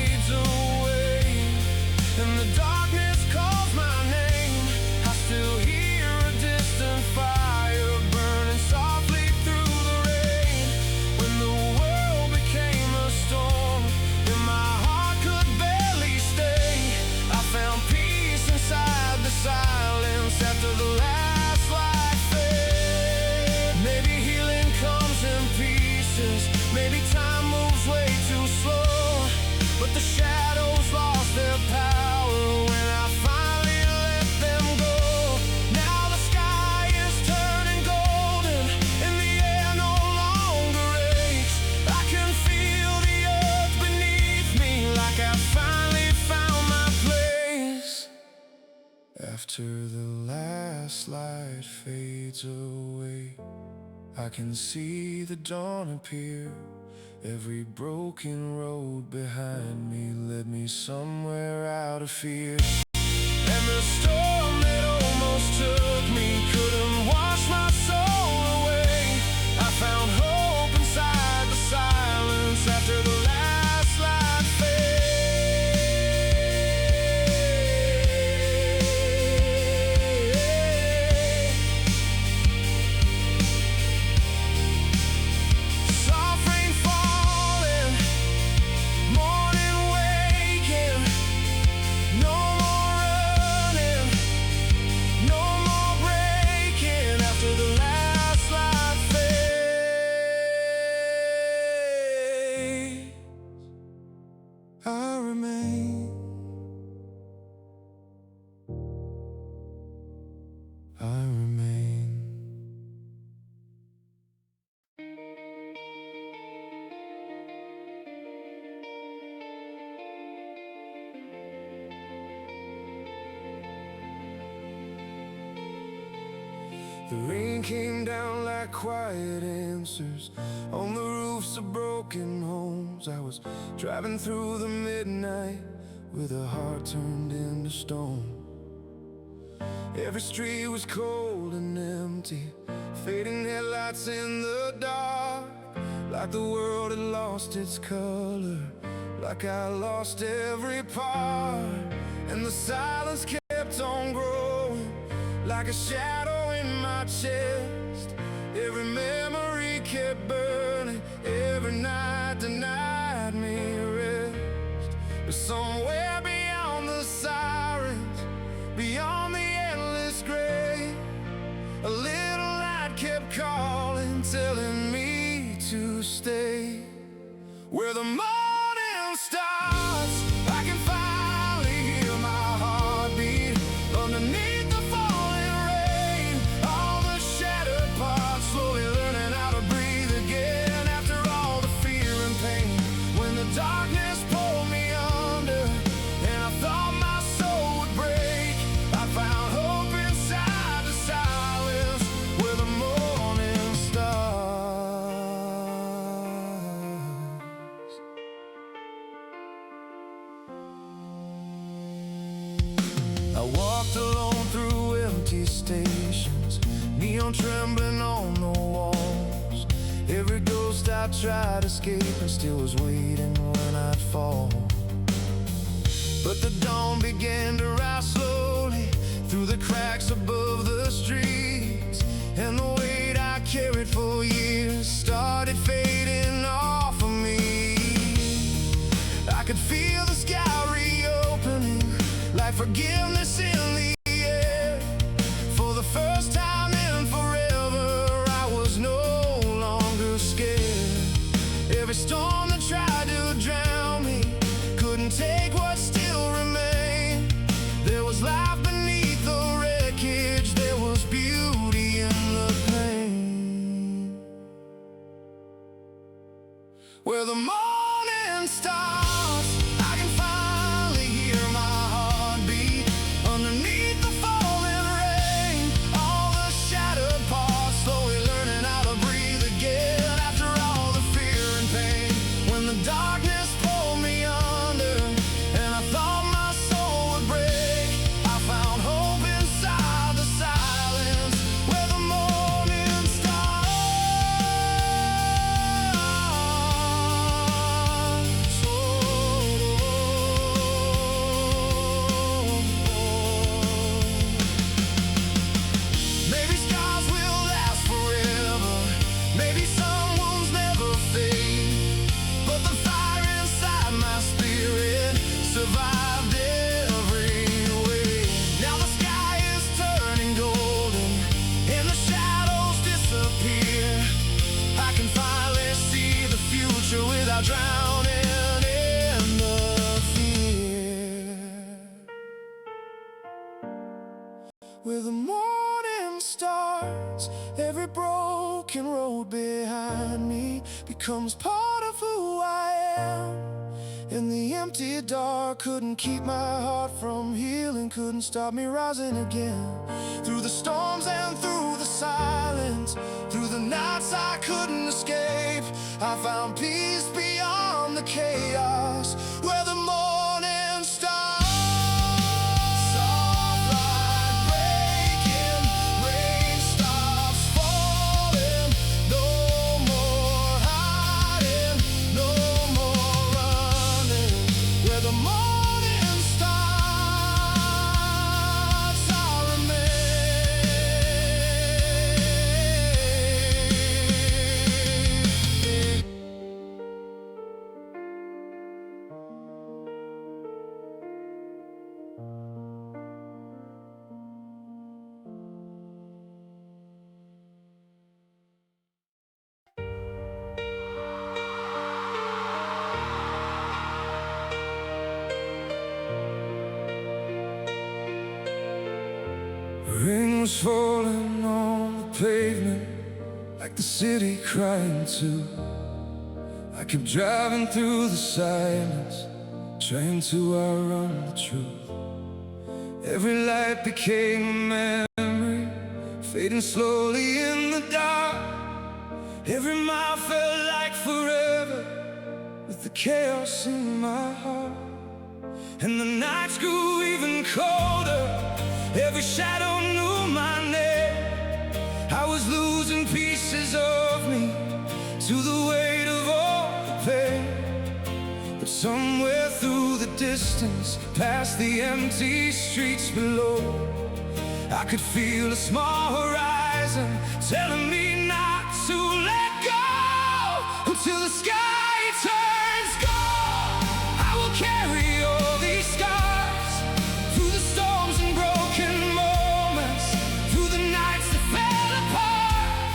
A: I can see the dawn appear. Every broken road behind me led me somewhere out of fear. And the storm that almost took me couldn't wash my soul away. I found hope inside the silence after the last light faded. Soft rain falling, morning waking, no more running, no more breaking after the last light fades. I remain. I remain. The rain came down like quiet answers on the roofs of broken homes. I was driving through the midnight with a heart turned into stone. Every street was cold and empty, fading headlights in the dark, like the world had lost its color, like I lost every part. And the silence kept on growing, like a shadow in my chest. Every memory kept burning, every night denied me rest. But somewhere beyond the sirens, beyond the endless gray, a little light kept calling, telling me to stay. Where the morning starts, I can finally hear my heartbeat underneath the falling rain. All the shattered parts slowly learning how to breathe again after all the fear and pain. When the darkness pulled me under and I thought my soul would break, I found hope inside the silence where the morning starts. I walked alone through empty stations, neon trembling on the walls. Every ghost I tried to escape and still was waiting when I'd fall. But the dawn began to rise slowly through the cracks above the streets, and the weight I carried for years started fading off of me. I could feel the sky reopening, like forgiveness in the air. For the first time in forever, I was no longer scared. Every storm that tried to drown me couldn't take what still remained. There was life beneath the wreckage, there was beauty in the pain. Where the morning starts, I can finally hear my heartbeat underneath the falling rain. All the shattered parts slowly learning how to breathe again after all the fear and pain. When the darkness pulled me under and I thought my soul would break, I found hope inside the silence where the morning starts. Maybe scars will last forever, maybe some wounds never fade, but the fire inside my spirit survived every way. Now the sky is turning golden and the shadows disappear. I can finally see the future without drowning in the fear. Where the morning starts, every broken road behind me becomes part of who I am. And the empty dark couldn't keep my heart from healing, couldn't stop me rising again. Through the storms and through the silence, through the nights I couldn't escape, I found peace beyond the chaos, where the morning stars. Soft light breaking, rain stops falling. No more hiding, no more running. Where the morning starts, I remain. Rain was falling on the pavement, like the city crying too. I kept driving through the silence, trying to outrun the truth. Every light became a memory, fading slowly in the dark. Every mile felt like forever, with the chaos in my heart. And the nights grew even colder, every shadow knew my name. I was losing pieces of me to the weight of all the pain. But somewhere through the distance, past the empty streets below, I could feel a small horizon telling me not to let go until the sky turns gold. I will carry all these scars through the storms and broken moments, through the nights that fell apart,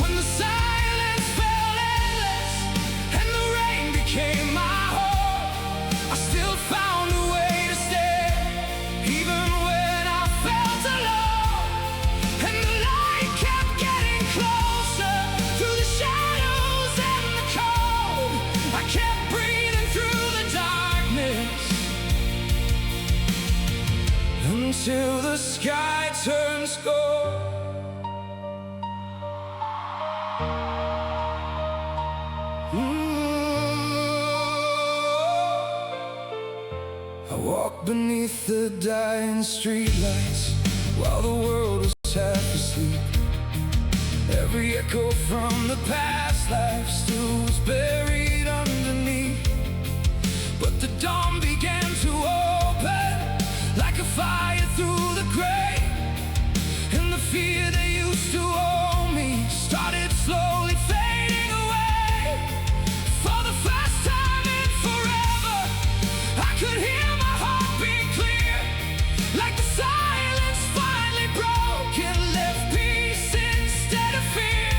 A: when the silence felt endless and the rain became my home. I still found a way to stay, even when I felt alone. And the light kept getting closer, through the shadows and the cold. I kept breathing through the darkness, until the sky turns gold. I walked beneath the dying streetlights while the world was half asleep. Every echo from the past life still was buried underneath. But the dawn began to open like a fire through the grave, and the fear that used to own me started slowly fading away. For the first time in forever, I could hear my heartbeat clear, like the silence finally broke and left peace instead of fear.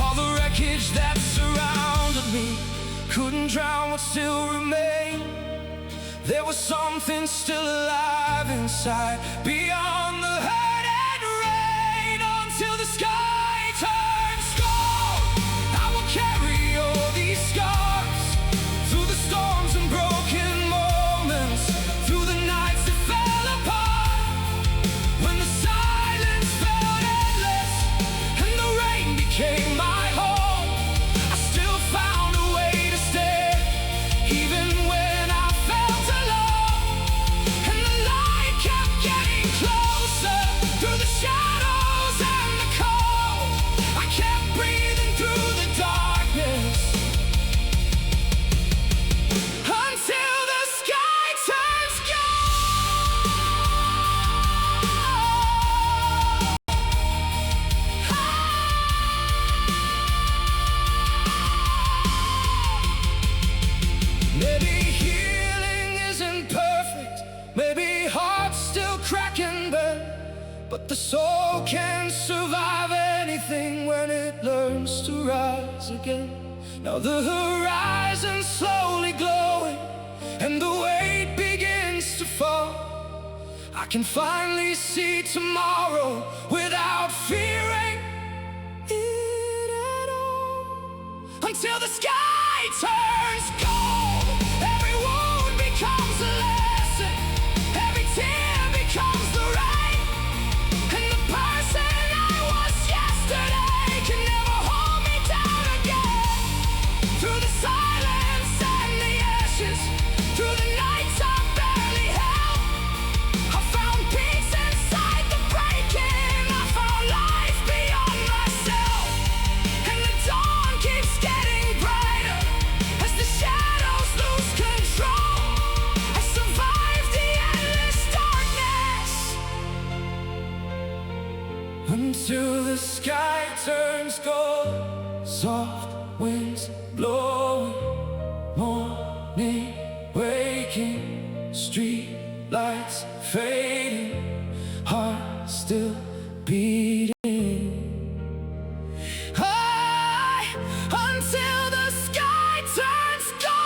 A: All the wreckage that surrounded me couldn't drown what still remained. There was something still alive inside, beyond the hurt and rain, until the sky turns gold. I will carry all these scars through the storms and broken moments, through the nights that fell apart, when the silence felt endless and the rain became my home. I still found a way to stay, even when I felt alone. And the light kept getting closer, through the shadows and the cold. I kept breathing through the darkness, until the sky turns gold. Maybe healing isn't perfect, maybe hearts still cracking, but the soul can survive anything when it learns to rise again. Now the horizon's slowly glowing, and the weight begins to fall. I can finally see tomorrow without fearing it at all, until the sky turns gold. becomes a lesson. Every tear becomes the rain. And the person I was yesterday can never hold me down again. Through the silence and the ashes, through the nights I barely held, I found peace inside the breaking. I found life beyond myself. And the dawn keeps getting brighter as the shadows lose control. I survived the endless darkness until the sky turns gold. Soft winds blowing, morning waking, street lights fading, heart still beating. Until the sky turns gold.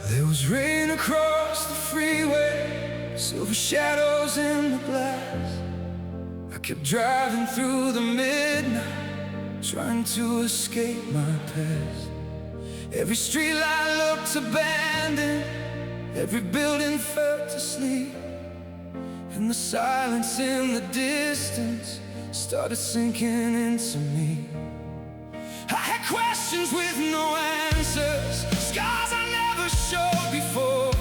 A: There was rain across the freeway, silver shadows in the glass. I kept driving through the midnight, trying to escape my past. Every streetlight looked abandoned, every building felt asleep, and the silence in the distance started sinking into me. I had questions with no answers, scars I never showed before,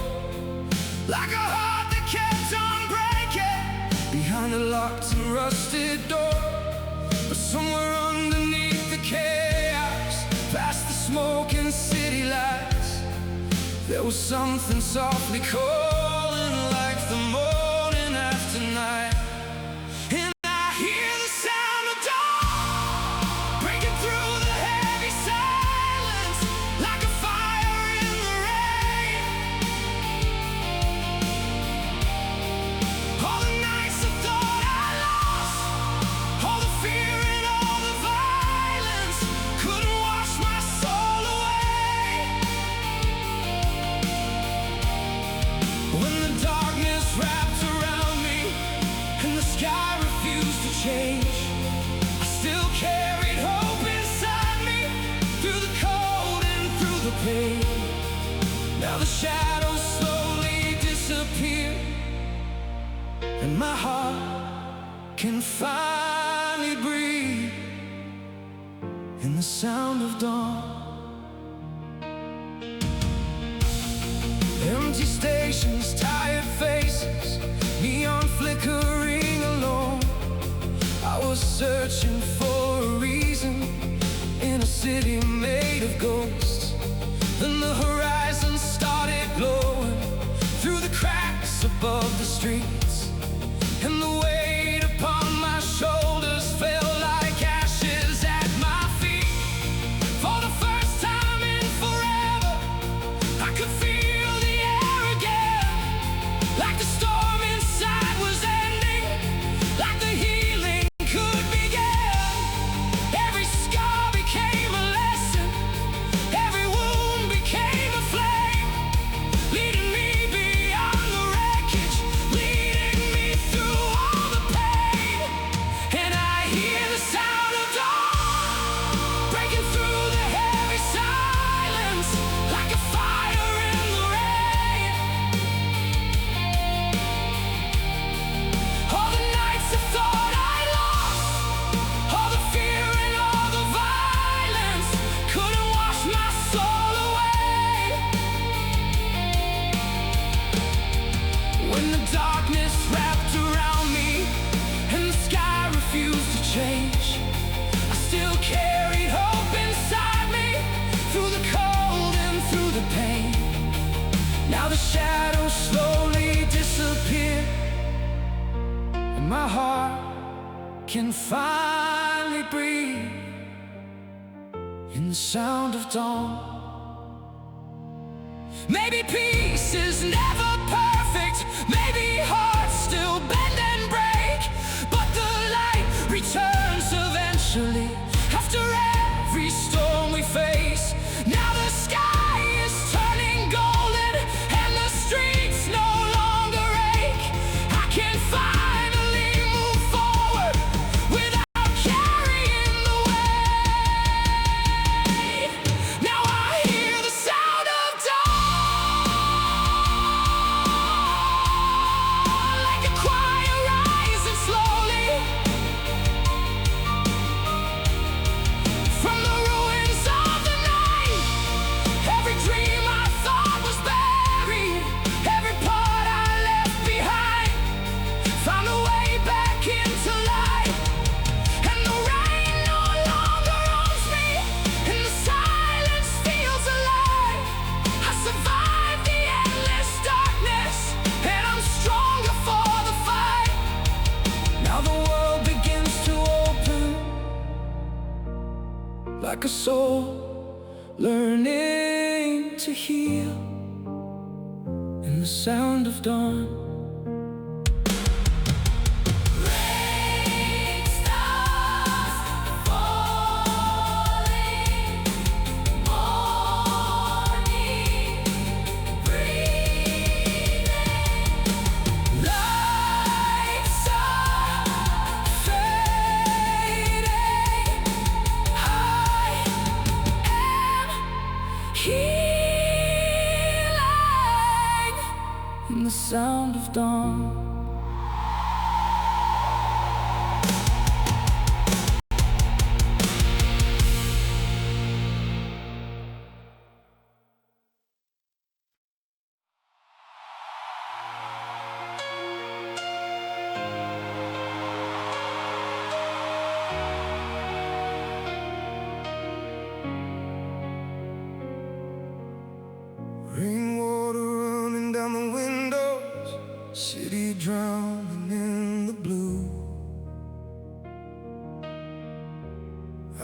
A: like a heart that kept on breaking behind a locked and rusted door. But somewhere underneath the chaos, past the smoking city lights, there was something softly calling, like the morning after night. And I hear the sound of dawn breaking through the heavy silence, like a fire in the rain. All the nights I thought I lost, all the fear and all the violence couldn't wash my soul away. When the darkness wrapped around me and the sky refused to change, I still carried hope inside me, through the cold and through the pain. Now the shadows slowly disappear, and my heart can finally breathe in the sound of dawn. Empty stations, tired faces, neon flickering alone. I was searching for a reason in a city made of ghosts. Then the horizon started glowing through the cracks above the streets, and the weight upon my shoulders felt like ashes at my feet. For the first time in forever, I could feel the air again, like the storm inside was ending, like the healing could begin. Every scar became a lesson, every wound became a flame, leading me beyond the wreckage, leading me through all the pain. And I hear the sound of dawn breaking through the heavy silence, like a fire in the rain. All the nights I thought I lost, all the fear and all the violence couldn't wash my soul away. When the darkness wrapped around me and the sky refused to change, I still carried hope inside me, through the cold and through the pain. Now the shadows slowly disappear, and my heart can finally breathe in the sound of dawn. Maybe peace is never perfect, maybe hearts still bend and break, but the light returns eventually after every storm we face. Now the sky is turning golden and the streets no longer ache. I can finally move forward without carrying the weight. Now I hear the sound of dawn, like a choir rising slowly from the ruins of the night. Every dream I thought was buried, every part I left behind, found a way back into life. And the rain no longer owns me, and the silence feels alive. I survived the endless darkness, and I'm stronger for the fight. Now the world begins to open, like a soul learning to heal in the sound of dawn.
B: Rain starts falling, morning breathing,
A: Lights are fading, I am healing in the sound of dawn. Rainwater running down the windows, city drowning in the blue.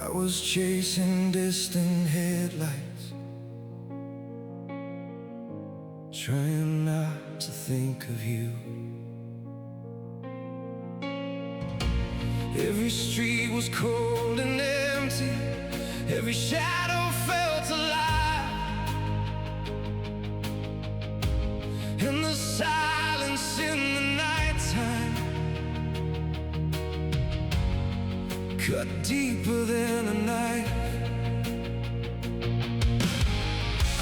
A: I was chasing distant headlights, trying not to think of you. Every street was cold and empty, every shadow felt alive, and the silence in the nighttime cut deeper than a knife.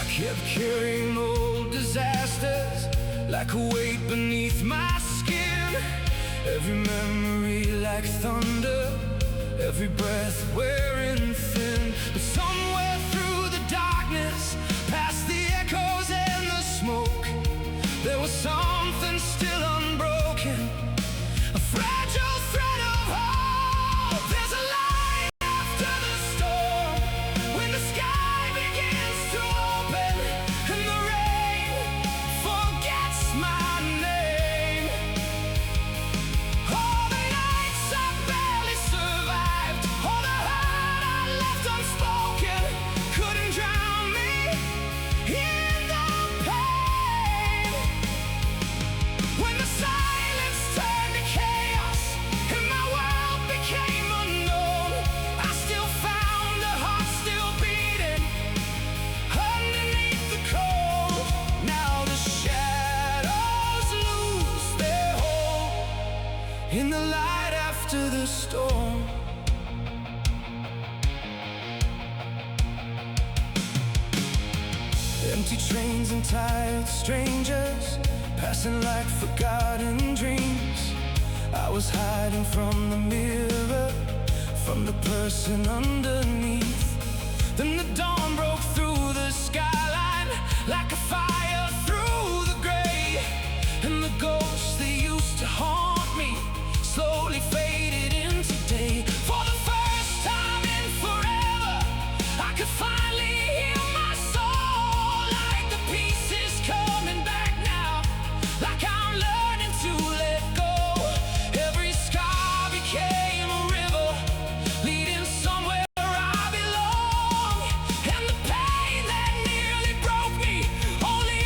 A: I kept carrying old disasters like a weight beneath my skin, every memory like thunder, every breath wearing thin. But somewhere through the darkness, past the echoes and the smoke, there was something still unbroken, a fragile thread of hope. There's a light after the storm, when the sky begins to open and the rain forgets my name. All the nights I barely survived, all the hurt I left unspoken, couldn't drown me in the pain. When the silence turned to chaos and my world became unknown, I still found a heart still beating underneath the cold. Now the shadows lose their hold in the light after the storm. Empty trains and tired strangers passing like forgotten dreams. I was hiding from the mirror, from the person underneath. Then the dawn broke through the skyline like a fire through the gray, and the ghosts that used to haunt me slowly faded into day. For the first time in forever, I could finally hear my soul, like the pieces coming back now, like I'm learning to let go. Every scar became a river, leading somewhere I belong, and the pain that nearly broke me only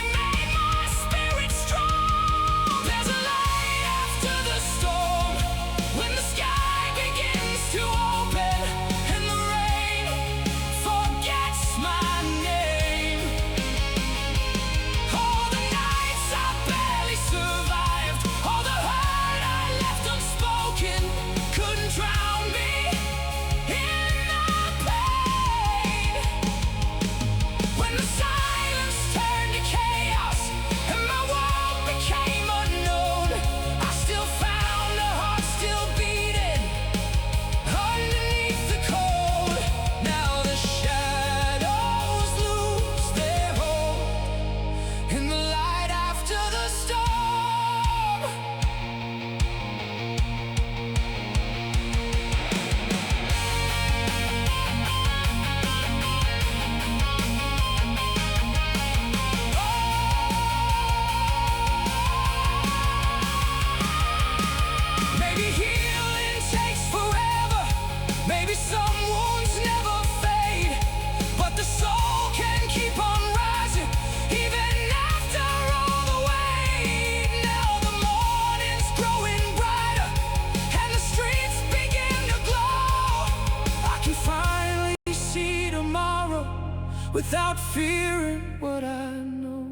A: without fearing what I know.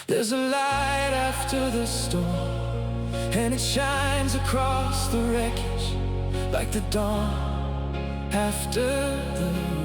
A: There's a light after the storm, and it shines across the wreckage like the dawn after the